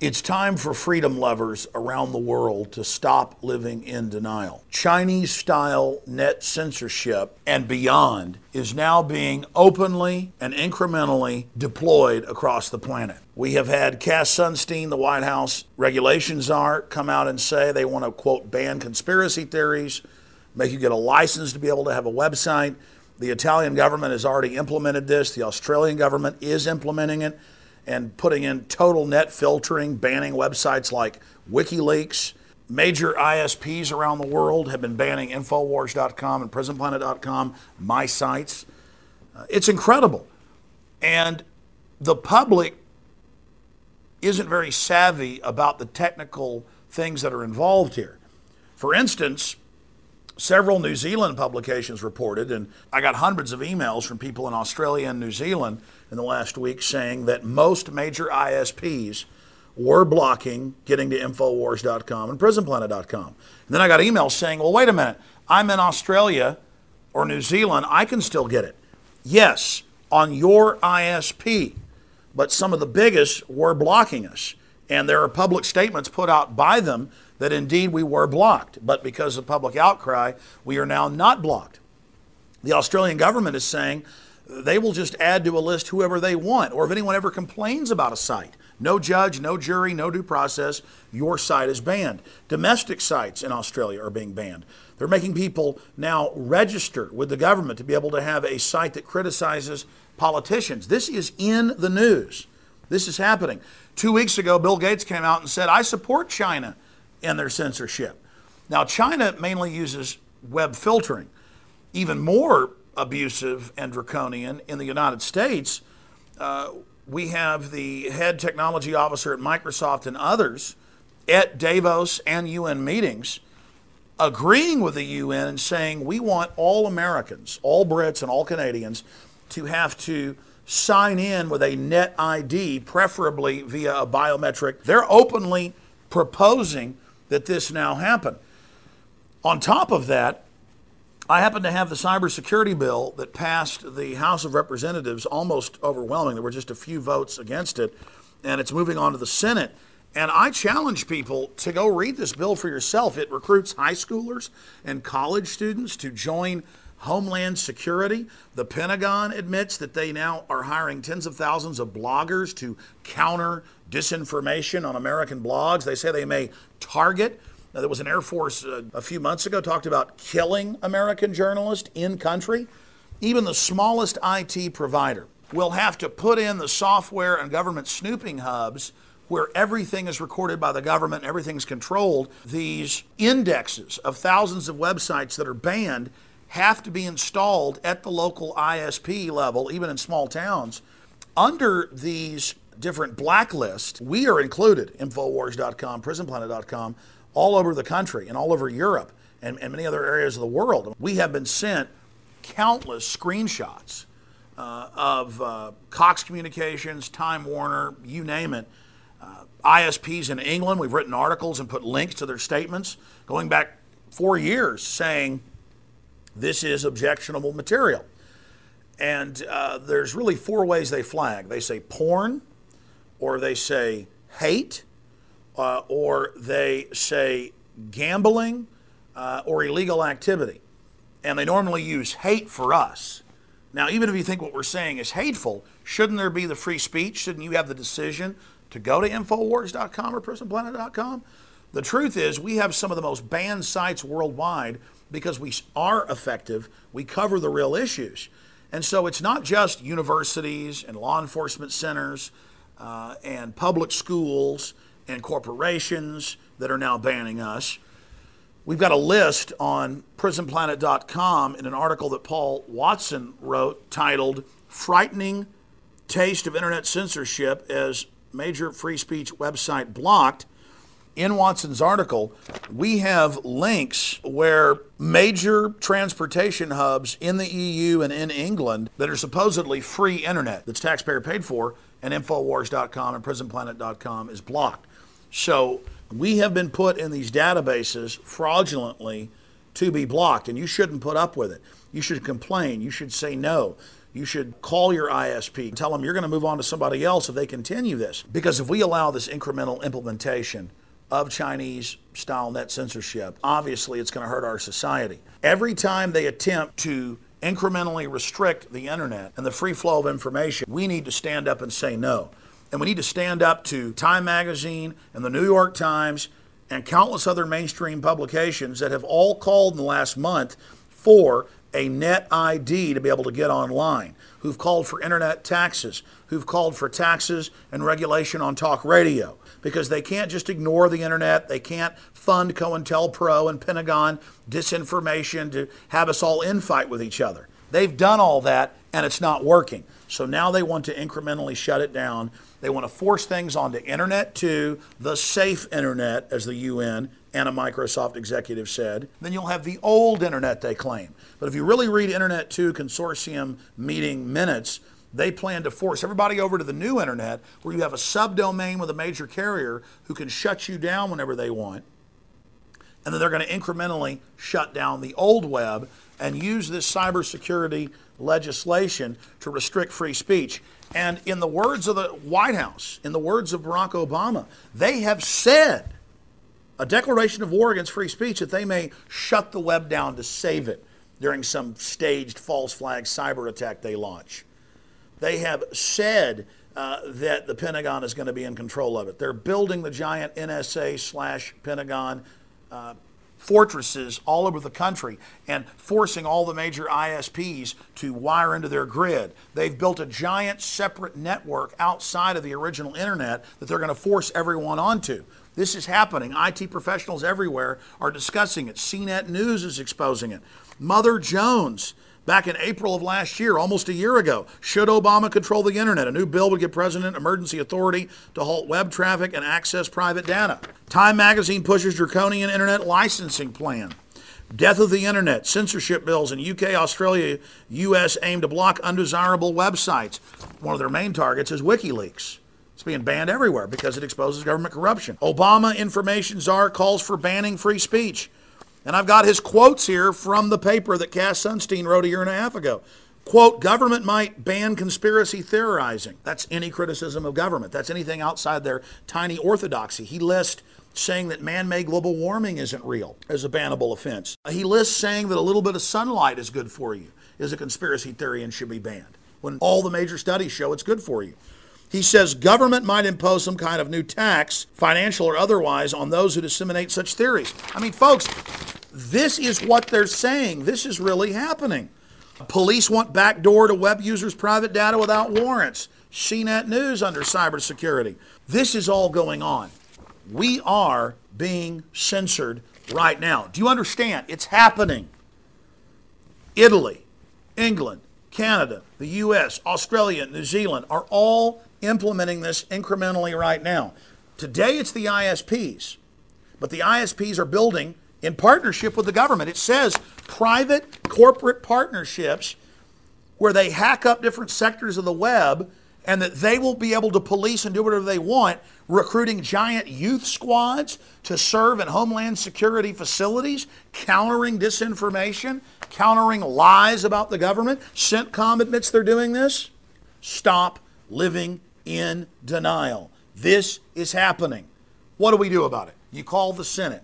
It's time for freedom lovers around the world to stop living in denial. Chinese-style net censorship and beyond is now being openly and incrementally deployed across the planet. We have had Cass Sunstein, the White House regulations czar, come out and say they want to, quote, ban conspiracy theories, make you get a license to be able to have a website. The Italian government has already implemented this. The Australian government is implementing it and putting in total net filtering, banning websites like WikiLeaks. Major ISPs around the world have been banning Infowars.com and PrisonPlanet.com, my sites. It's incredible. And the public isn't very savvy about the technical things that are involved here. For instance, several New Zealand publications reported, and I got hundreds of emails from people in Australia and New Zealand in the last week saying that most major ISPs were blocking getting to Infowars.com and PrisonPlanet.com. And then I got emails saying, well, wait a minute, I'm in Australia or New Zealand, I can still get it. Yes, on your ISP, but some of the biggest were blocking us. And there are public statements put out by them that indeed we were blocked. But because of public outcry, we are now not blocked. The Australian government is saying they will just add to a list whoever they want, or if anyone ever complains about a site. No judge, no jury, no due process, your site is banned. Domestic sites in Australia are being banned. They're making people now register with the government to be able to have a site that criticizes politicians. This is in the news. This is happening. 2 weeks ago, Bill Gates came out and said, I support China in their censorship. Now, China mainly uses web filtering. Even more abusive and draconian in the United States, we have the head technology officer at Microsoft and others at Davos and UN meetings agreeing with the UN and saying we want all Americans, all Brits and all Canadians to have to sign in with a net ID, preferably via a biometric. They're openly proposing that this now happen. On top of that, I happen to have the cybersecurity bill that passed the House of Representatives almost overwhelming. There were just a few votes against it, and it's moving on to the Senate. And I challenge people to go read this bill for yourself. It recruits high schoolers and college students to join Homeland Security. The Pentagon admits that they now are hiring tens of thousands of bloggers to counter disinformation on American blogs. They say they may target. Now, there was an Air Force a few months ago talked about killing American journalists in country. Even the smallest IT provider will have to put in the software and government snooping hubs where everything is recorded by the government, everything's controlled. These indexes of thousands of websites that are banned have to be installed at the local ISP level, even in small towns. Under these different blacklists, we are included, Infowars.com, PrisonPlanet.com, all over the country and all over Europe and many other areas of the world. We have been sent countless screenshots of Cox Communications, Time Warner, you name it, ISPs in England. We've written articles and put links to their statements going back 4 years saying this is objectionable material. And there's really 4 ways they flag. They say porn, or they say hate, or they say gambling, or illegal activity. And they normally use hate for us. Now, even if you think what we're saying is hateful, shouldn't there be the free speech? Shouldn't you have the decision to go to Infowars.com or PrisonPlanet.com? The truth is we have some of the most banned sites worldwide because we are effective. We cover the real issues. And so it's not just universities and law enforcement centers and public schools and corporations that are now banning us. We've got a list on PrisonPlanet.com in an article that Paul Watson wrote titled Frightening Taste of Internet Censorship as Major Free Speech Website Blocked. In Watson's article, we have links where major transportation hubs in the EU and in England that are supposedly free internet, that's taxpayer paid for, and Infowars.com and PrisonPlanet.com is blocked. So we have been put in these databases fraudulently to be blocked, and you shouldn't put up with it. You should complain. You should say no. You should call your ISP and tell them you're going to move on to somebody else if they continue this. Because if we allow this incremental implementation of Chinese-style net censorship, obviously it's going to hurt our society. Every time they attempt to incrementally restrict the internet and the free flow of information, we need to stand up and say no. And we need to stand up to Time Magazine and the New York Times and countless other mainstream publications that have all called in the last month for a net ID to be able to get online, who've called for internet taxes, who've called for taxes and regulation on talk radio, because they can't just ignore the internet. They can't fund COINTELPRO and Pentagon disinformation to have us all infight with each other. They've done all that, and it's not working. So now they want to incrementally shut it down. They want to force things onto Internet 2, the safe internet, as the UN and a Microsoft executive said. Then you'll have the old internet, they claim. But if you really read Internet 2 consortium meeting minutes, they plan to force everybody over to the new internet, where you have a subdomain with a major carrier who can shut you down whenever they want. And then they're going to incrementally shut down the old web and use this cybersecurity legislation to restrict free speech. And in the words of the White House, in the words of Barack Obama, they have said a declaration of war against free speech, that they may shut the web down to save it during some staged false flag cyber attack they launch. They have said that the Pentagon is going to be in control of it. They're building the giant NSA/Pentagon fortresses all over the country and forcing all the major ISPs to wire into their grid. They've built a giant separate network outside of the original internet that they're going to force everyone onto. This is happening. IT professionals everywhere are discussing it. CNET News is exposing it. Mother Jones, back in April of last year, almost a year ago, should Obama control the internet? A new bill would give President emergency authority to halt web traffic and access private data. Time Magazine pushes draconian internet licensing plan. Death of the internet. Censorship bills in UK, Australia, US aim to block undesirable websites. One of their main targets is WikiLeaks. It's being banned everywhere because it exposes government corruption. Obama information czar calls for banning free speech. And I've got his quotes here from the paper that Cass Sunstein wrote a year and a half ago. Quote, government might ban conspiracy theorizing. That's any criticism of government. That's anything outside their tiny orthodoxy. He lists saying that man-made global warming isn't real as a bannable offense. He lists saying that a little bit of sunlight is good for you is a conspiracy theory and should be banned, when all the major studies show it's good for you. He says government might impose some kind of new tax, financial or otherwise, on those who disseminate such theories. I mean, folks, this is what they're saying. This is really happening. Police want backdoor to web users' private data without warrants. CNET News under cybersecurity. This is all going on. We are being censored right now. Do you understand? It's happening. Italy, England, Canada, the US, Australia, New Zealand are all implementing this incrementally right now. Today it's the ISPs, but the ISPs are building in partnership with the government. It says private corporate partnerships where they hack up different sectors of the web and that they will be able to police and do whatever they want, recruiting giant youth squads to serve in homeland security facilities, countering disinformation, countering lies about the government. CENTCOM admits they're doing this. Stop living in denial. This is happening. What do we do about it? You call the Senate.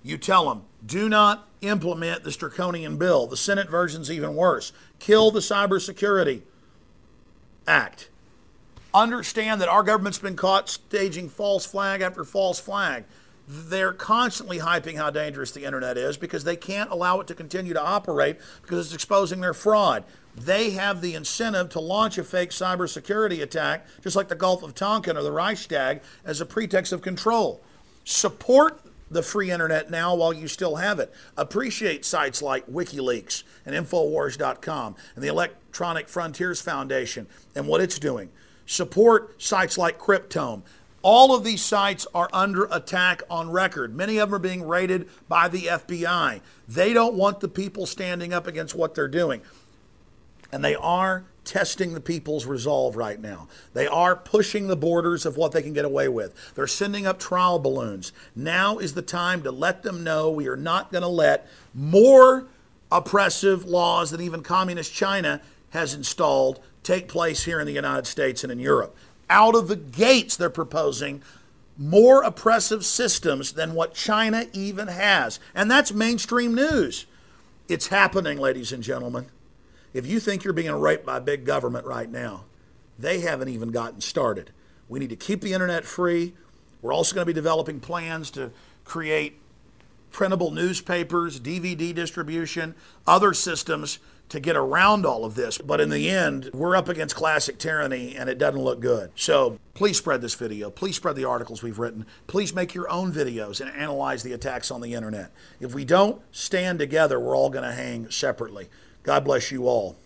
You tell them, do not implement this draconian bill. The Senate version's even worse. Kill the Cybersecurity Act. Understand that our government's been caught staging false flag after false flag. They're constantly hyping how dangerous the internet is because they can't allow it to continue to operate because it's exposing their fraud. They have the incentive to launch a fake cybersecurity attack, just like the Gulf of Tonkin or the Reichstag, as a pretext of control. Support the free internet now while you still have it. Appreciate sites like WikiLeaks and Infowars.com and the Electronic Frontiers Foundation and what it's doing. Support sites like Cryptome. All of these sites are under attack on record. Many of them are being raided by the FBI. They don't want the people standing up against what they're doing. And they are testing the people's resolve right now. They are pushing the borders of what they can get away with. They're sending up trial balloons. Now is the time to let them know we are not going to let more oppressive laws than even communist China has installed take place here in the United States and in Europe. Out of the gates, they're proposing more oppressive systems than what China even has. And that's mainstream news. It's happening, ladies and gentlemen. If you think you're being raped by big government right now, they haven't even gotten started. We need to keep the internet free. We're also going to be developing plans to create printable newspapers, DVD distribution, other systems to get around all of this. But in the end, we're up against classic tyranny, and it doesn't look good. So please spread this video. Please spread the articles we've written. Please make your own videos and analyze the attacks on the internet. If we don't stand together, we're all going to hang separately. God bless you all.